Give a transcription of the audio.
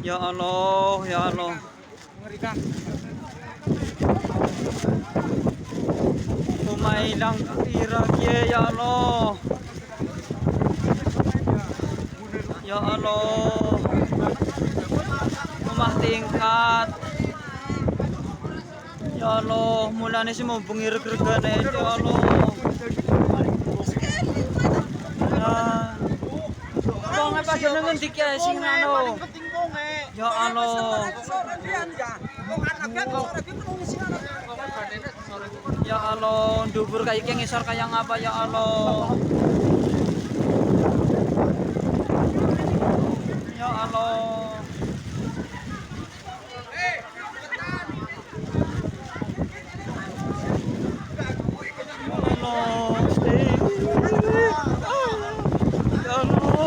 Ya Allah, ya Allah. Mengerikan. Umailang irak ya Allah. Ya Allah. Rumah tingkat. Ya Allah, mulane sih mau bengir-gergane ya Allah. Nah. Wong apa jenenge ngendi ki sing anu. Ya Allah. Ya Allah, ndubur kayak ngisor kayak ngapa ya Allah. Ya Allah. Allah, ya Allah.